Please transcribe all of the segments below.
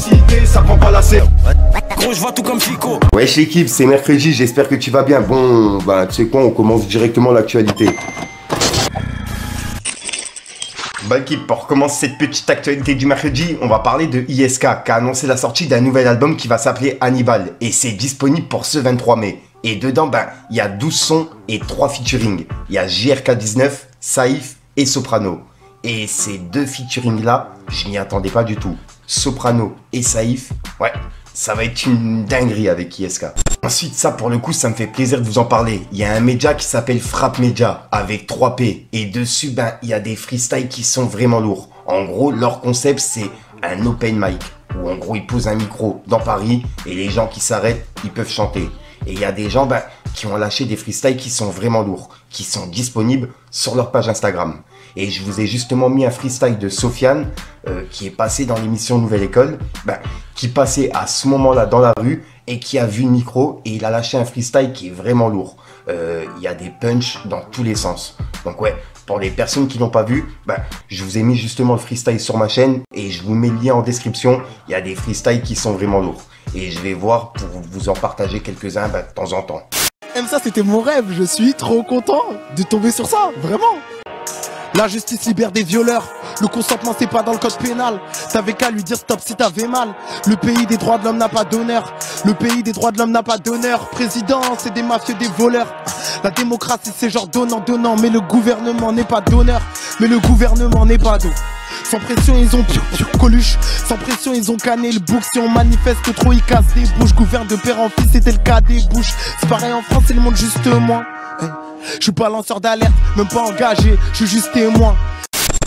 excité, ça prend pas la serre. Gros, je vois tout comme Chico. Wesh l'équipe, c'est mercredi, j'espère que tu vas bien. Bon, bah tu sais quoi, on commence directement l'actualité. Bah équipe, pour commencer cette petite actualité du mercredi, on va parler de ISK qui a annoncé la sortie d'un nouvel album qui va s'appeler Hannibal. Et c'est disponible pour ce 23 mai. Et dedans, ben, il y a 12 sons et 3 featuring. Il y a JRK19, Saïf et Soprano. Et ces deux featuring là, je m'y attendais pas du tout. Soprano et Saïf, ouais, ça va être une dinguerie avec ISK. Ensuite, ça pour le coup, ça me fait plaisir de vous en parler. Il y a un média qui s'appelle Frappe Média avec 3P. Et dessus, ben, il y a des freestyles qui sont vraiment lourds. En gros, leur concept, c'est un open mic. Où en gros, ils posent un micro dans Paris et les gens qui s'arrêtent, ils peuvent chanter. Et il y a des gens ben, qui ont lâché des freestyles qui sont vraiment lourds, qui sont disponibles sur leur page Instagram. Et je vous ai justement mis un freestyle de Sofiane qui est passé dans l'émission Nouvelle École, ben, qui passait à ce moment-là dans la rue et qui a vu le micro et il a lâché un freestyle qui est vraiment lourd. Il y a des punchs dans tous les sens. Donc ouais, pour les personnes qui l'ont pas vu, ben, je vous ai mis justement le freestyle sur ma chaîne et je vous mets le lien en description. Il y a des freestyles qui sont vraiment lourds. Et je vais voir pour vous en partager quelques-uns ben, de temps en temps. Même ça, c'était mon rêve. Je suis trop content de tomber sur ça, vraiment. La justice libère des violeurs. Le consentement, c'est pas dans le code pénal. T'avais qu'à lui dire stop si t'avais mal. Le pays des droits de l'homme n'a pas d'honneur. Le pays des droits de l'homme n'a pas d'honneur. Président, c'est des mafieux, des voleurs. La démocratie, c'est genre donnant. Mais le gouvernement n'est pas d'honneur. Mais le gouvernement n'est pas d'eau. Sans pression, ils ont Coluche. Sans pression, ils ont canné le bouc. Si on manifeste trop, ils cassent des bouches. Gouverne de père en fils, c'était le cas des bouches. C'est pareil en France, c'est le monde juste moi. Je suis pas lanceur d'alerte, même pas engagé, je suis juste témoin.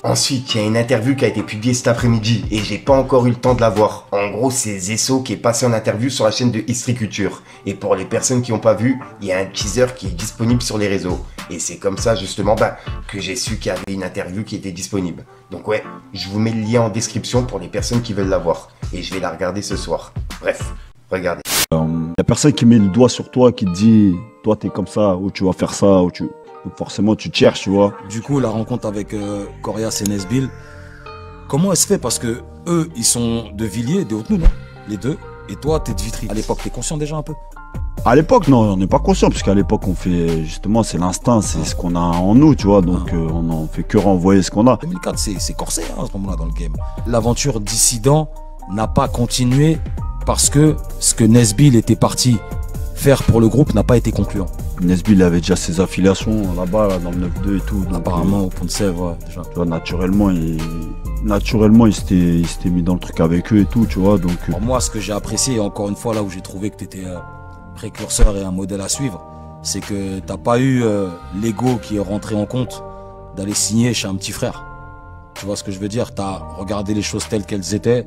Ensuite, il y a une interview qui a été publiée cet après-midi et j'ai pas encore eu le temps de la voir. En gros, c'est Zesso qui est passé en interview sur la chaîne de History Culture. Et pour les personnes qui n'ont pas vu, il y a un teaser qui est disponible sur les réseaux. Et c'est comme ça justement ben, que j'ai su qu'il y avait une interview qui était disponible. Donc ouais, je vous mets le lien en description pour les personnes qui veulent la voir. Et je vais la regarder ce soir. Bref, regardez. Y a personne qui met le doigt sur toi, qui te dit toi t'es comme ça, ou tu vas faire ça, ou tu... Donc forcément tu te cherches, tu vois. Du coup, la rencontre avec Corias et Nesbill, comment elle se fait? Parce que eux, ils sont de Villiers, de Haute-Nounes, non? Les deux. Et toi, t'es de Vitry. À l'époque, t'es conscient déjà un peu? À l'époque, non, on n'est pas conscient, parce qu'à l'époque, on fait, justement, c'est l'instinct, c'est ce qu'on a en nous, tu vois, donc on n'en fait que renvoyer ce qu'on a. 2004, c'est corsé, hein, à ce moment-là, dans le game. L'aventure dissident n'a pas continué parce que ce que Nesbill était parti faire pour le groupe n'a pas été concluant. Nesbill avait déjà ses affiliations là-bas, là, dans le 9-2 et tout. Donc, apparemment, au Pont de Sèvres, ouais, déjà. Tu vois, naturellement, il s'était mis dans le truc avec eux et tout, tu vois, donc... Alors moi, ce que j'ai apprécié, et encore une fois, là où j'ai trouvé que tu étais précurseur et un modèle à suivre, c'est que t'as pas eu l'ego qui est rentré en compte d'aller signer chez un petit frère. Tu vois ce que je veux dire? T'as regardé les choses telles qu'elles étaient.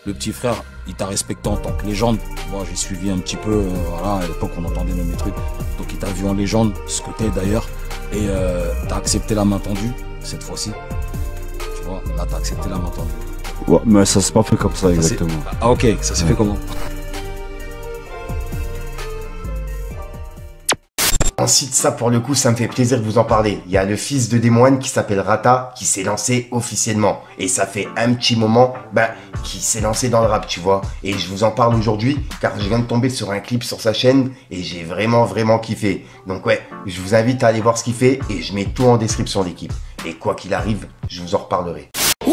Le petit frère, il t'a respecté en tant que légende. Moi, j'ai suivi un petit peu, voilà, à l'époque, on entendait même les trucs. Donc, il t'a vu en légende, ce que t'es d'ailleurs. Et t'as accepté la main tendue, cette fois-ci. Tu vois, là, t'as accepté la main tendue. Ouais, mais ça s'est pas fait comme ça, exactement. Ah, ok, ça s'est fait comment? Ensuite, ça pour le coup, ça me fait plaisir de vous en parler. Il y a le fils de Demoine qui s'appelle Rata qui s'est lancé officiellement. Et ça fait un petit moment ben, qu'il s'est lancé dans le rap, tu vois. Et je vous en parle aujourd'hui car je viens de tomber sur un clip sur sa chaîne et j'ai vraiment kiffé. Donc ouais, je vous invite à aller voir ce qu'il fait et je mets tout en description l'équipe. Et quoi qu'il arrive, je vous en reparlerai. Ouh,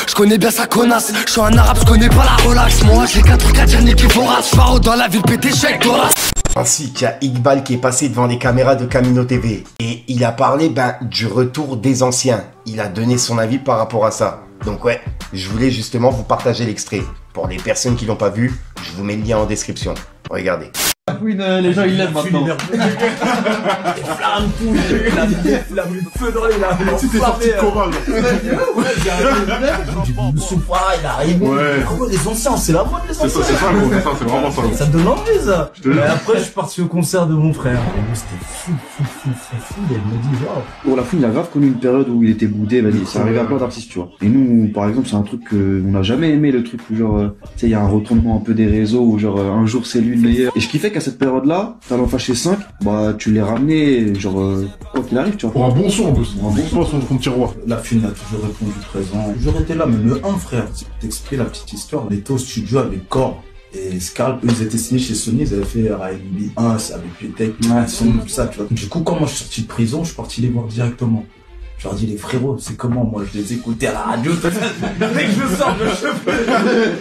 je connais bien sa connasse, je suis un arabe, je connais pas la relax. Moi j'ai 4 trucs à dire, niquer vorace, Faro dans la ville pété chèque d'Horace. Ensuite, il y a Iqbal qui est passé devant les caméras de Camino TV. Et il a parlé ben, du retour des anciens. Il a donné son avis par rapport à ça. Donc ouais, je voulais justement vous partager l'extrait. Pour les personnes qui l'ont pas vu, je vous mets le lien en description. Regardez. Les gens ils lèvent maintenant. Les flammes, tout, les flammes, le feu dans les lames. C'était sorti de chorale. Le soufra, il arrive. Comment les anciens, c'est la mode les anciens. C'est ça, c'est vraiment ça. Ça te donne envie ça. Et après je suis parti au concert de mon frère. Et c'était fou. Il me dit waouh. Pour la fouine, il a grave connu une période où il était boudé, vas-y, c'est arrivé à plein d'artistes, tu vois. Et nous, par exemple, c'est un truc que on n'a jamais aimé, le truc où genre, tu sais, il y a un retournement un peu des réseaux, où genre, un jour c'est lui le meilleur. Et je kiffais qu'à cette cette période-là, Talent Fâché 5, bah tu l'es ramené, genre, quoi qu'il arrive, tu vois. Pour un bon son en plus, pour un bon son sur ton tiroir. La fille a toujours répondu présent. J'ai toujours été là, même le 1, frère. T'expliquer la petite histoire. On était au studio avec Core et Scalp. Eux, ils étaient signés chez Sony. Ils avaient fait R&B 1 avec P-Tech, tout ça, tu vois. Du coup, quand moi je suis sorti de prison, je suis parti les voir directement. Je leur dis, les frérots, c'est comment? Moi, je les écoutais à la radio. Dès que je sors de cheveux,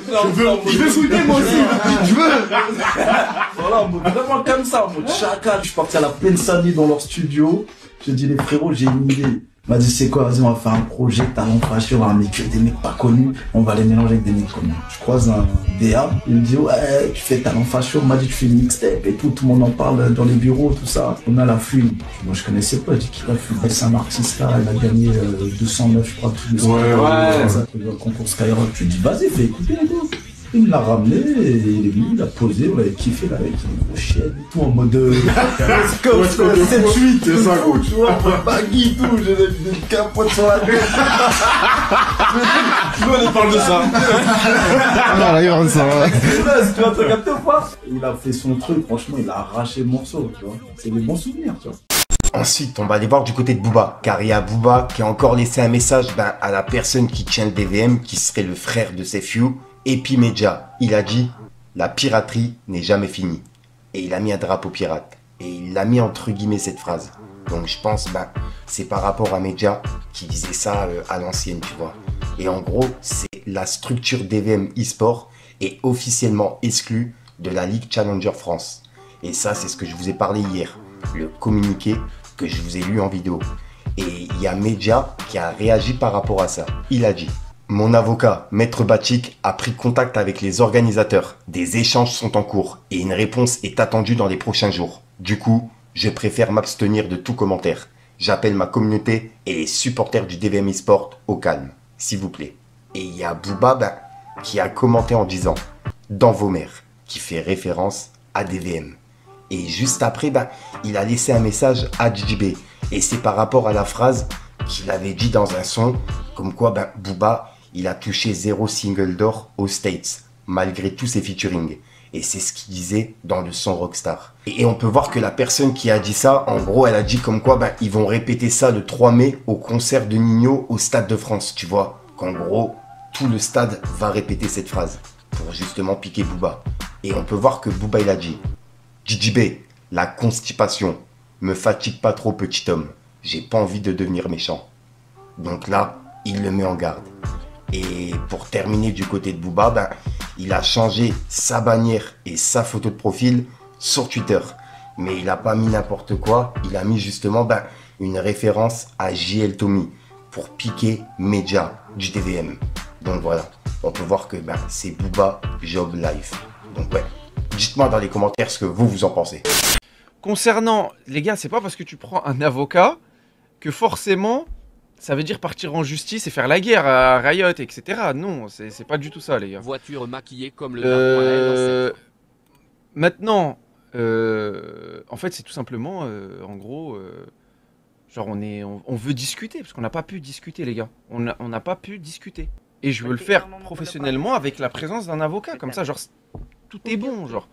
je veux écouter moi aussi. Je veux. Voilà, vraiment comme ça, en mode chacal. Je suis parti à la pleine samedi dans leur studio. J'ai dit, les frérots, j'ai une idée. Il m'a dit, c'est quoi? Vas-y, on va faire un projet, Talent Fâché, on va ramener que des mecs pas connus. On va les mélanger avec des mecs connus. Je croise un DA. Il me dit, ouais, tu fais Talent Fâché. On m'a dit, tu fais une mixtape et tout. Tout le monde en parle dans les bureaux, tout ça. On a la Flume. Moi, je connaissais pas. Je dis, qui la Flume? C'est un artiste là. Elle a gagné 209, je crois. Le concours Skyrock. Je lui dis, vas-y, fais écouter les gars. Il me l'a ramené et il est venu, il a posé, on avait kiffé là avec une chienne et tout en mode 7-8, c'est ça quoi. Tu vois, baggy et tout, j'ai des capotes sur la tête. Nous on parle de ça. Ah là, il y ça. Tu vois, t'as capté ou pas? Il a fait son truc, franchement, il a arraché le morceau, tu vois. C'est des bons souvenirs, tu vois. Ensuite, on va aller voir du côté de Booba, car il y a Booba qui a encore laissé un message à la personne qui tient le DVM, qui serait le frère de Sefiu, Epimedia. Il a dit « La piraterie n'est jamais finie ». Et il a mis un drapeau pirate. Et il a mis entre guillemets cette phrase. Donc je pense, c'est par rapport à Media qui disait ça à l'ancienne, tu vois. Et en gros, c'est la structure DVM eSport est officiellement exclue de la Ligue Challenger France. Et ça, c'est ce que je vous ai parlé hier. Le communiqué que je vous ai lu en vidéo. Et il y a Media qui a réagi par rapport à ça. Il a dit « Mon avocat, Maître Bachik, a pris contact avec les organisateurs. Des échanges sont en cours et une réponse est attendue dans les prochains jours. Du coup, je préfère m'abstenir de tout commentaire. J'appelle ma communauté et les supporters du DVM eSport au calme, s'il vous plaît. » Et il y a Booba qui a commenté en disant « Dans vos mères », qui fait référence à DVM. Et juste après, il a laissé un message à JJB. Et c'est par rapport à la phrase qu'il avait dit dans un son, comme quoi Booba, il a touché 0 single d'or aux States, malgré tous ses featuring. Et c'est ce qu'il disait dans le son Rockstar. Et on peut voir que la personne qui a dit ça, en gros, elle a dit comme quoi ils vont répéter ça le 3 mai au concert de Nino au Stade de France, tu vois. Qu'en gros, tout le stade va répéter cette phrase pour justement piquer Booba. Et on peut voir que Booba, il a dit « JJB, la constipation, me fatigue pas trop petit homme. J'ai pas envie de devenir méchant. » Donc là, il le met en garde. Et pour terminer du côté de Booba, il a changé sa bannière et sa photo de profil sur Twitter. Mais il n'a pas mis n'importe quoi, il a mis justement une référence à JL Tommy pour piquer Media du DVM. Donc voilà, on peut voir que c'est Booba Job Life. Donc ouais, dites-moi dans les commentaires ce que vous en pensez. Concernant, les gars, c'est pas parce que tu prends un avocat que forcément ça veut dire partir en justice et faire la guerre à Riot, etc. Non, c'est pas du tout ça, les gars. Voiture maquillée comme le maintenant, en fait, c'est tout simplement, en gros, genre on veut discuter, parce qu'on n'a pas pu discuter, les gars. On n'a pas pu discuter. Et je veux le faire professionnellement avec la présence d'un avocat, comme ça, genre, tout est bon, genre.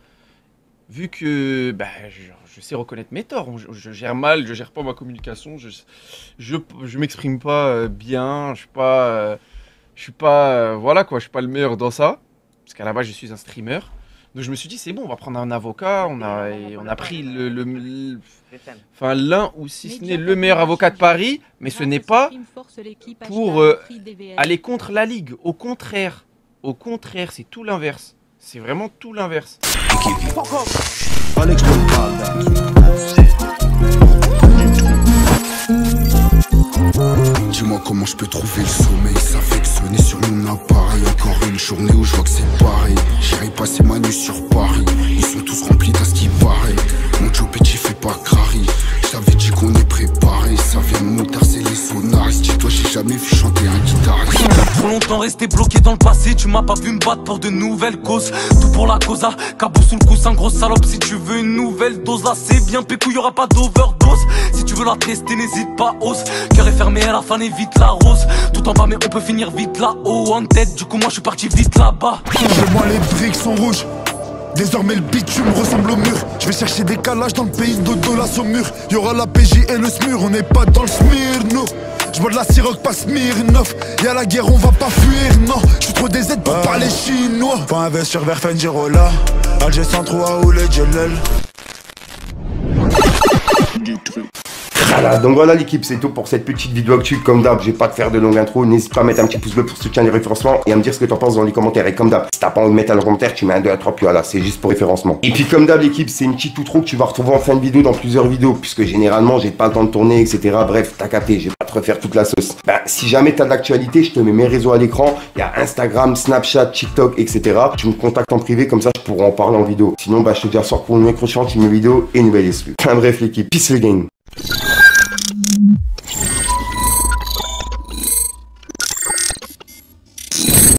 Vu que je sais reconnaître mes torts, je gère mal, je gère pas ma communication, je m'exprime pas bien, je suis pas voilà quoi, je suis pas le meilleur dans ça, parce qu'à la base je suis un streamer. Donc je me suis dit c'est bon, on va prendre un avocat, on a pris l'un ou si ce n'est le meilleur avocat de Paris, mais ce n'est pas pour aller contre la ligue, au contraire, c'est tout l'inverse. C'est vraiment tout l'inverse. Dis-moi comment je peux trouver le sommeil s'affectionner sur mon appareil. Encore une journée où je vois que c'est pareil. J'irai passer ma nuit sur Paris. Ils sont tous remplis à ce qui paraît. Mon Joe Petit fait pas crari. Je t'avais dit qu'on est préparé. Ça vient de monter, c'est les sonaristes. Dis-toi, j'ai jamais vu chanter un guitariste. Trop longtemps resté bloqué dans le passé. Tu m'as pas vu me battre pour de nouvelles causes. Tout pour la causa, cabot sous le coussin, grosse salope. Si tu veux une nouvelle dose, là c'est bien pécou, y'aura pas d'overdose. Si tu veux la tester, n'hésite pas, ose. Cœur est fermé, à la fin évite la rose. Tout en bas mais on peut finir vite là-haut en tête. Du coup moi je suis parti vite là-bas. Chez moi les briques sont rouges. Désormais le bitume ressemble au mur. Je vais chercher des calages dans le pays de Dodo, la Saumur. Y'aura la PJ et le SMUR, on n'est pas dans le Smirno. J'bois de la Ciroc, pas Smirnoff. Y'a la guerre, on va pas fuir, non. J'suis trop des aides pour parler chinois. Pas investir vers Fengirola. Alger 103 ou les Djelel. Voilà, donc voilà l'équipe, c'est tout pour cette petite vidéo actuelle. Comme d'hab, je vais pas te faire de longue intro. N'hésite pas à mettre un petit pouce bleu pour soutenir les référencements et à me dire ce que t'en penses dans les commentaires. Et comme d'hab, si t'as pas envie de mettre un commentaire, tu mets un 2 à 3, puis voilà, c'est juste pour référencement. Et puis comme d'hab l'équipe, c'est une petite outro que tu vas retrouver en fin de vidéo dans plusieurs vidéos, puisque généralement j'ai pas le temps de tourner, etc. Bref, t'as capté, je vais pas te refaire toute la sauce. Ben, si jamais t'as de l'actualité, je te mets mes réseaux à l'écran. Il y a Instagram, Snapchat, TikTok, etc. Tu me contactes en privé, comme ça je pourrai en parler en vidéo. Sinon, bah je te dis à soir pour une nouvelle prochaine vidéo et une nouvelle exclue. Enfin bref l'équipe, peace le gang.